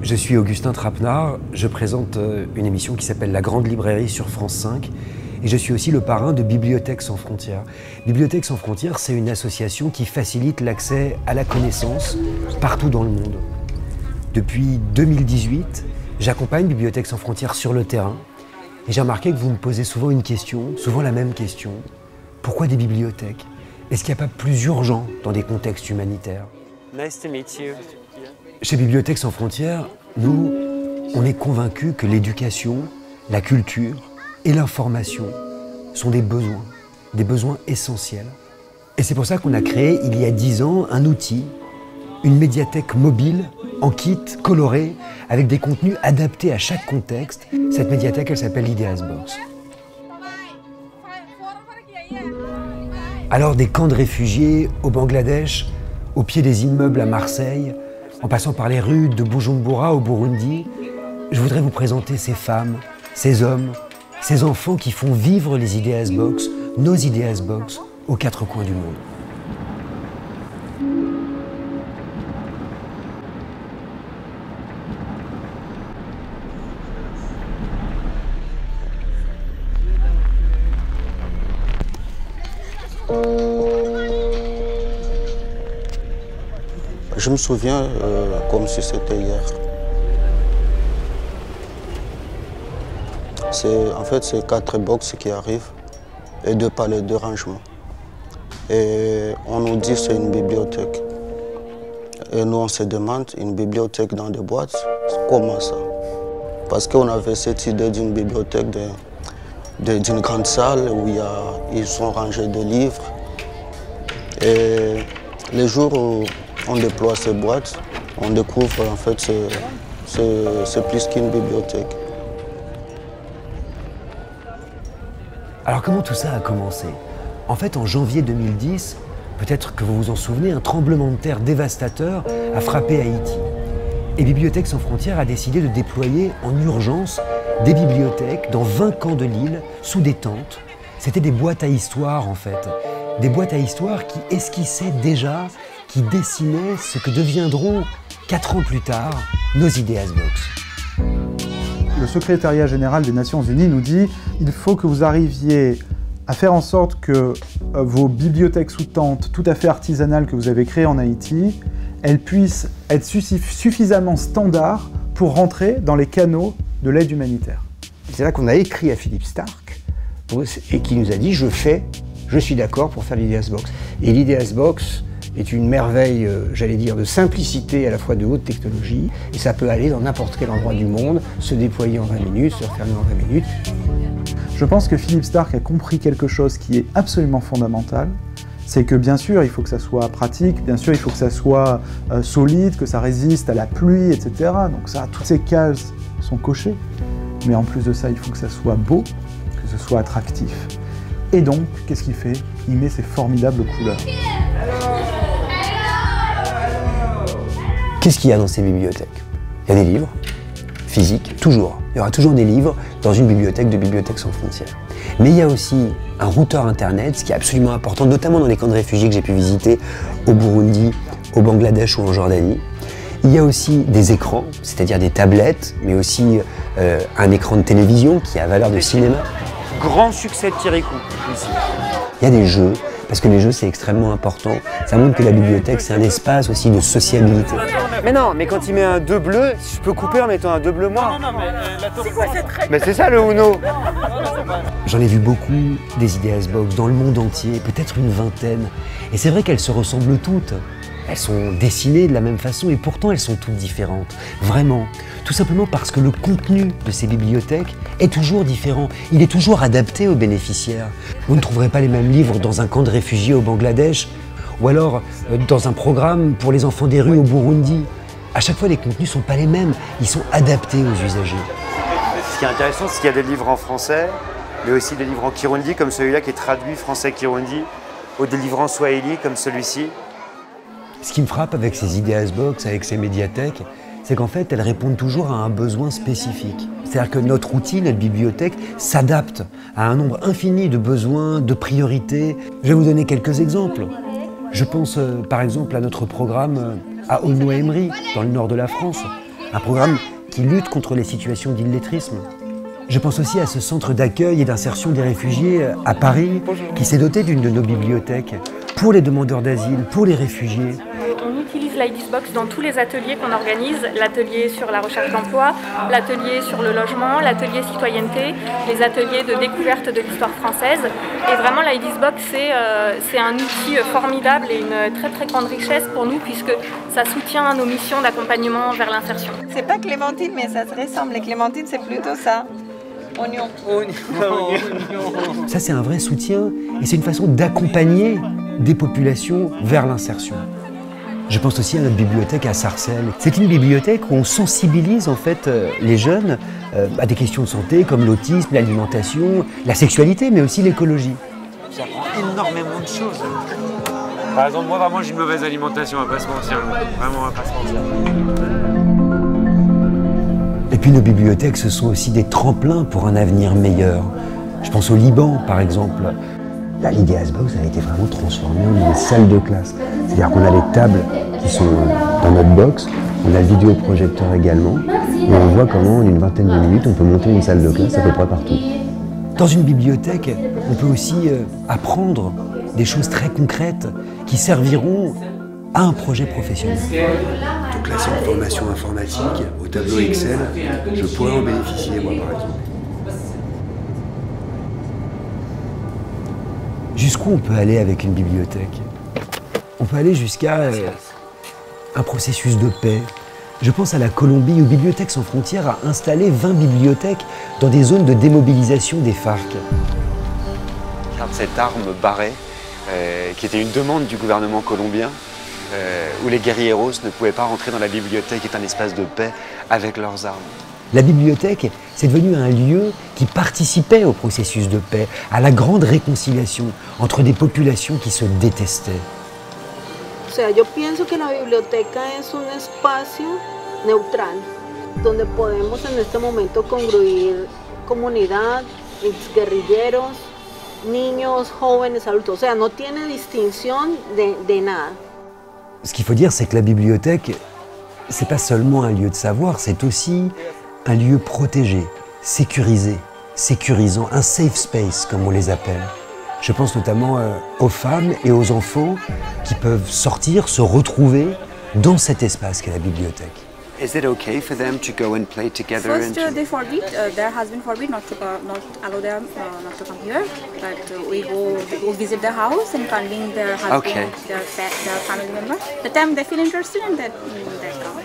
Je suis Augustin Trapenard, je présente une émission qui s'appelle La Grande Librairie sur France 5 et je suis aussi le parrain de Bibliothèques sans frontières. Bibliothèques sans frontières, c'est une association qui facilite l'accès à la connaissance partout dans le monde. Depuis 2018, j'accompagne Bibliothèques sans frontières sur le terrain et j'ai remarqué que vous me posez souvent une question, souvent la même question. Pourquoi des bibliothèques? Est-ce qu'il n'y a pas plus urgent dans des contextes humanitaires? Nice to meet you. Chez Bibliothèques sans frontières, nous, on est convaincus que l'éducation, la culture et l'information sont des besoins essentiels. Et c'est pour ça qu'on a créé, il y a 10 ans, un outil, une médiathèque mobile, en kit, coloré, avec des contenus adaptés à chaque contexte. Cette médiathèque, elle s'appelle Ideas Box. Alors des camps de réfugiés au Bangladesh, au pied des immeubles à Marseille, en passant par les rues de Bujumbura au Burundi, je voudrais vous présenter ces femmes, ces hommes, ces enfants qui font vivre les Ideas Box, nos Ideas Box, aux 4 coins du monde. Je me souviens comme si c'était hier. En fait, c'est 4 box qui arrivent et 2 palettes de rangement. Et on nous dit que c'est une bibliothèque. Et nous, on se demande, une bibliothèque dans des boîtes, comment ça? Parce qu'on avait cette idée d'une bibliothèque, d'une grande salle où ils sont rangés des livres. Et les jours où on déploie ces boîtes, on découvre en fait c'est plus qu'une bibliothèque. Alors comment tout ça a commencé? En fait, en janvier 2010, peut-être que vous vous en souvenez, un tremblement de terre dévastateur a frappé Haïti. Et Bibliothèques sans frontières a décidé de déployer en urgence des bibliothèques dans 20 camps de l'île, sous des tentes. C'était des boîtes à histoire en fait. Des boîtes à histoire qui esquissaient déjà, qui dessinaient ce que deviendront 4 ans plus tard nos Ideas Box. Le secrétariat général des Nations Unies nous dit il faut que vous arriviez à faire en sorte que vos bibliothèques sous tente tout à fait artisanales que vous avez créées en Haïti, elles puissent être suffisamment standards pour rentrer dans les canaux de l'aide humanitaire. C'est là qu'on a écrit à Philippe Stark et qui nous a dit je suis d'accord pour faire l'Ideas Box. Et l'Ideas Box est une merveille, j'allais dire, de simplicité à la fois de haute technologie, et ça peut aller dans n'importe quel endroit du monde, se déployer en 20 minutes, se refermer en 20 minutes. Je pense que Philippe Stark a compris quelque chose qui est absolument fondamental, c'est que bien sûr il faut que ça soit pratique, bien sûr il faut que ça soit solide, que ça résiste à la pluie, etc. Donc ça, toutes ces cases sont cochées, mais en plus de ça il faut que ça soit beau, que ce soit attractif. Et donc, qu'est-ce qu'il fait? Il met ses formidables couleurs. Qu'est-ce qu'il y a dans ces bibliothèques? Il y a des livres, physiques, toujours. Il y aura toujours des livres dans une bibliothèque de Bibliothèques sans frontières. Mais il y a aussi un routeur internet, ce qui est absolument important, notamment dans les camps de réfugiés que j'ai pu visiter au Burundi, au Bangladesh ou en Jordanie. Il y a aussi des écrans, c'est-à-dire des tablettes, mais aussi un écran de télévision qui a valeur de cinéma. Grand succès de Kirikou ici. Il y a des jeux, parce que les jeux c'est extrêmement important. Ça montre que la bibliothèque c'est un espace aussi de sociabilité. Mais non, mais quand il met un 2 bleu, je peux couper en mettant un 2 bleu moi. Non, mais c'est quoi cette règle? Mais c'est ça le Uno. J'en ai vu beaucoup des Ideas Box dans le monde entier, peut-être une vingtaine. Et c'est vrai qu'elles se ressemblent toutes. Elles sont dessinées de la même façon et pourtant elles sont toutes différentes. Vraiment. Tout simplement parce que le contenu de ces bibliothèques est toujours différent. Il est toujours adapté aux bénéficiaires. Vous ne trouverez pas les mêmes livres dans un camp de réfugiés au Bangladesh ou alors dans un programme pour les enfants des rues au Burundi. À chaque fois, les contenus ne sont pas les mêmes. Ils sont adaptés aux usagers. Ce qui est intéressant, c'est qu'il y a des livres en français, mais aussi des livres en Kirundi, comme celui-là qui est traduit français-Kirundi, ou des livres en Swahili, comme celui-ci. Ce qui me frappe avec ces Ideas Box, avec ces médiathèques, c'est qu'en fait, elles répondent toujours à un besoin spécifique. C'est-à-dire que notre outil, notre bibliothèque, s'adapte à un nombre infini de besoins, de priorités. Je vais vous donner quelques exemples. Je pense par exemple à notre programme à Aulnoy-Emery, dans le nord de la France. un programme qui lutte contre les situations d'illettrisme. Je pense aussi à ce centre d'accueil et d'insertion des réfugiés à Paris, qui s'est doté d'une de nos bibliothèques pour les demandeurs d'asile, pour les réfugiés. On utilise l'IDisBox dans tous les ateliers qu'on organise, l'atelier sur la recherche d'emploi, l'atelier sur le logement, l'atelier citoyenneté, les ateliers de découverte de l'histoire française. Et vraiment l'IDisBox c'est un outil formidable et une très très grande richesse pour nous puisque ça soutient nos missions d'accompagnement vers l'insertion. C'est pas clémentine mais ça se ressemble, les clémentines c'est plutôt ça. Oignon. Ça c'est un vrai soutien et c'est une façon d'accompagner des populations vers l'insertion. Je pense aussi à notre bibliothèque à Sarcelles. C'est une bibliothèque où on sensibilise en fait les jeunes à des questions de santé comme l'autisme, l'alimentation, la sexualité, mais aussi l'écologie. J'apprends énormément de choses. Par exemple, moi vraiment j'ai une mauvaise alimentation, on va pas se mentir. Vraiment, on va pas se mentir. Et puis nos bibliothèques, ce sont aussi des tremplins pour un avenir meilleur. Je pense au Liban, par exemple. La l'IDSBox a été vraiment transformée en une salle de classe. C'est-à-dire qu'on a les tables qui sont dans notre box, on a le vidéoprojecteur également, et on voit comment en une vingtaine de minutes on peut monter une salle de classe à peu près partout. Dans une bibliothèque, on peut aussi apprendre des choses très concrètes qui serviront à un projet professionnel. Donc là, c'est une formation informatique au tableau Excel. Je pourrais en bénéficier, moi, par exemple. Jusqu'où on peut aller avec une bibliothèque? On peut aller jusqu'à un processus de paix. Je pense à la Colombie où Bibliothèques sans frontières a installé 20 bibliothèques dans des zones de démobilisation des FARC. Regarde cette arme barrée, qui était une demande du gouvernement colombien, où les guerrilleros ne pouvaient pas rentrer dans la bibliothèque, qui est un espace de paix avec leurs armes. La bibliothèque, c'est devenu un lieu qui participait au processus de paix, à la grande réconciliation entre des populations qui se détestaient. O sea, yo pienso que la biblioteca es un espacio neutral, donde podemos en este momento congruir comunidad, exguerrilleros, niños, jóvenes, adultos. O sea, no tiene distinción de nada. Ce qu'il faut dire, c'est que la bibliothèque, c'est pas seulement un lieu de savoir, c'est aussi un lieu protégé, sécurisé, sécurisant, un safe space comme on les appelle. Je pense notamment aux femmes et aux enfants qui peuvent sortir, se retrouver dans cet espace qu'est la bibliothèque. Is it okay for them to go and play together? First, they forbid. There has been forbid not allow them not to come here. But we go visit the house and convene their husband, their family members. The time they feel interested, and they come.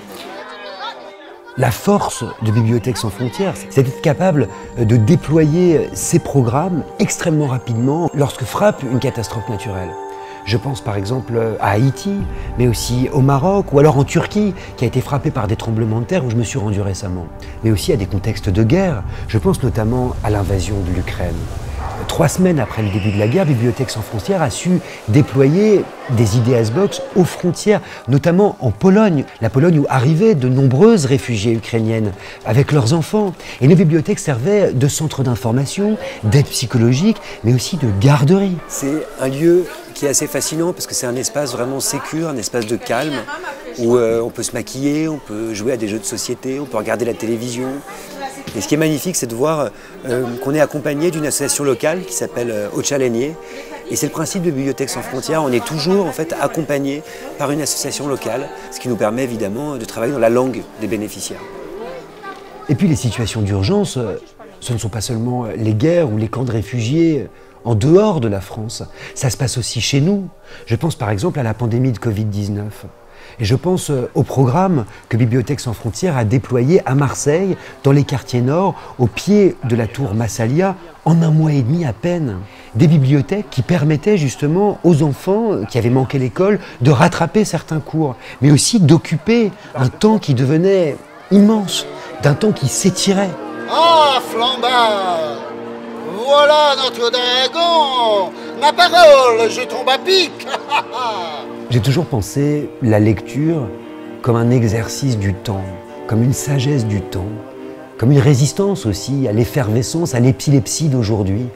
La force de Bibliothèques sans frontières, c'est d'être capable de déployer ces programmes extrêmement rapidement lorsque frappe une catastrophe naturelle. Je pense par exemple à Haïti, mais aussi au Maroc ou alors en Turquie, qui a été frappé par des tremblements de terre où je me suis rendu récemment. Mais aussi à des contextes de guerre. Je pense notamment à l'invasion de l'Ukraine. 3 semaines après le début de la guerre, Bibliothèques sans frontières a su déployer des IDSBox aux frontières, notamment en Pologne. La Pologne où arrivaient de nombreuses réfugiées ukrainiennes avec leurs enfants. Et nos bibliothèques servaient de centre d'information, d'aide psychologique, mais aussi de garderie. C'est un lieu qui est assez fascinant parce que c'est un espace vraiment sécure, un espace de calme où on peut se maquiller, on peut jouer à des jeux de société, on peut regarder la télévision. Et ce qui est magnifique, c'est de voir qu'on est accompagné d'une association locale qui s'appelle Ochalenier. Et c'est le principe de Bibliothèques sans frontières, on est toujours en fait accompagné par une association locale, ce qui nous permet évidemment de travailler dans la langue des bénéficiaires. Et puis les situations d'urgence, ce ne sont pas seulement les guerres ou les camps de réfugiés en dehors de la France, ça se passe aussi chez nous. Je pense par exemple à la pandémie de Covid-19. Et je pense au programme que Bibliothèques sans frontières a déployé à Marseille, dans les quartiers nord, au pied de la tour Massalia, en 1 mois et demi à peine. Des bibliothèques qui permettaient justement aux enfants qui avaient manqué l'école de rattraper certains cours, mais aussi d'occuper un temps qui devenait immense, d'un temps qui s'étirait. Ah, flambard! Voilà notre dragon! Ma parole, je tombe à pic! J'ai toujours pensé la lecture comme un exercice du temps, comme une sagesse du temps, comme une résistance aussi à l'effervescence, à l'épilepsie d'aujourd'hui.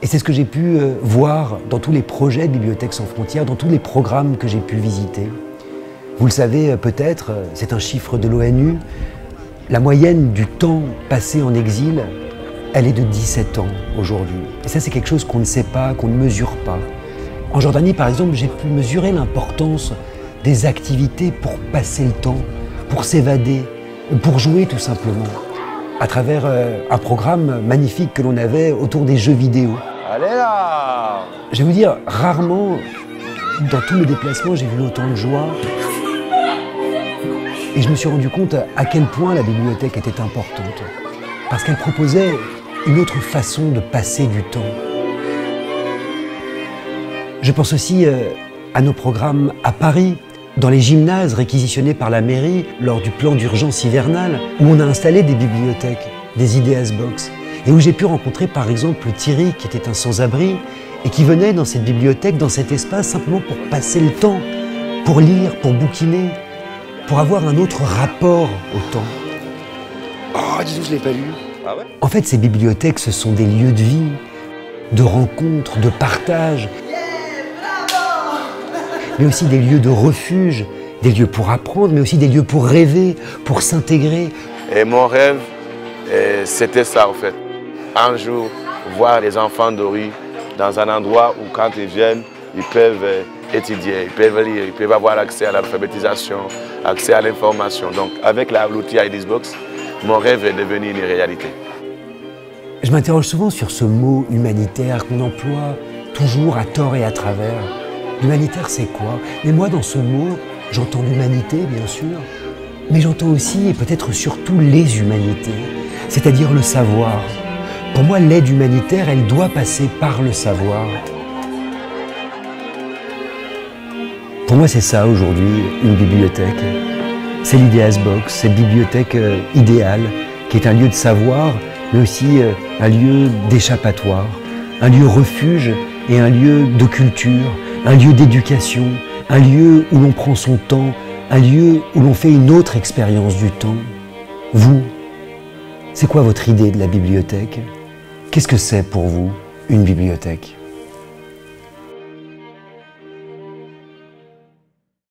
Et c'est ce que j'ai pu voir dans tous les projets de Bibliothèques sans frontières, dans tous les programmes que j'ai pu visiter. Vous le savez peut-être, c'est un chiffre de l'ONU, La moyenne du temps passé en exil, elle est de 17 ans aujourd'hui. Et ça, c'est quelque chose qu'on ne sait pas, qu'on ne mesure pas. En Jordanie, par exemple, j'ai pu mesurer l'importance des activités pour passer le temps, pour s'évader, pour jouer tout simplement, à travers un programme magnifique que l'on avait autour des jeux vidéo. Allez là! Je vais vous dire, rarement, dans tous mes déplacements, j'ai vu autant de joie. Et je me suis rendu compte à quel point la bibliothèque était importante. Parce qu'elle proposait une autre façon de passer du temps. Je pense aussi à nos programmes à Paris, dans les gymnases réquisitionnés par la mairie lors du plan d'urgence hivernale, où on a installé des bibliothèques, des Ideas Box, et où j'ai pu rencontrer par exemple Thierry, qui était un sans-abri, et qui venait dans cette bibliothèque, dans cet espace, simplement pour passer le temps, pour lire, pour bouquiner, pour avoir un autre rapport au temps. Oh, dis donc, je l'ai pas lu. Ah ouais? En fait, ces bibliothèques, ce sont des lieux de vie, de rencontres, de partage, mais aussi des lieux de refuge, des lieux pour apprendre, mais aussi des lieux pour rêver, pour s'intégrer. Et mon rêve, c'était ça en fait. Un jour, voir les enfants de rue dans un endroit où quand ils viennent, ils peuvent étudier, ils peuvent lire, ils peuvent avoir accès à l'alphabétisation, accès à l'information. Donc avec l'outil Ideas Box, mon rêve est devenu une réalité. Je m'interroge souvent sur ce mot humanitaire qu'on emploie toujours à tort et à travers. L'humanitaire, c'est quoi? Mais moi, dans ce mot, j'entends l'humanité, bien sûr, mais j'entends aussi, et peut-être surtout, les humanités, c'est-à-dire le savoir. Pour moi, l'aide humanitaire, elle doit passer par le savoir. Pour moi, c'est ça, aujourd'hui, une bibliothèque. C'est l'Ideas Box, cette bibliothèque idéale, qui est un lieu de savoir, mais aussi un lieu d'échappatoire, un lieu refuge et un lieu de culture, un lieu d'éducation, un lieu où l'on prend son temps, un lieu où l'on fait une autre expérience du temps. Vous, c'est quoi votre idée de la bibliothèque? Qu'est-ce que c'est pour vous, une bibliothèque?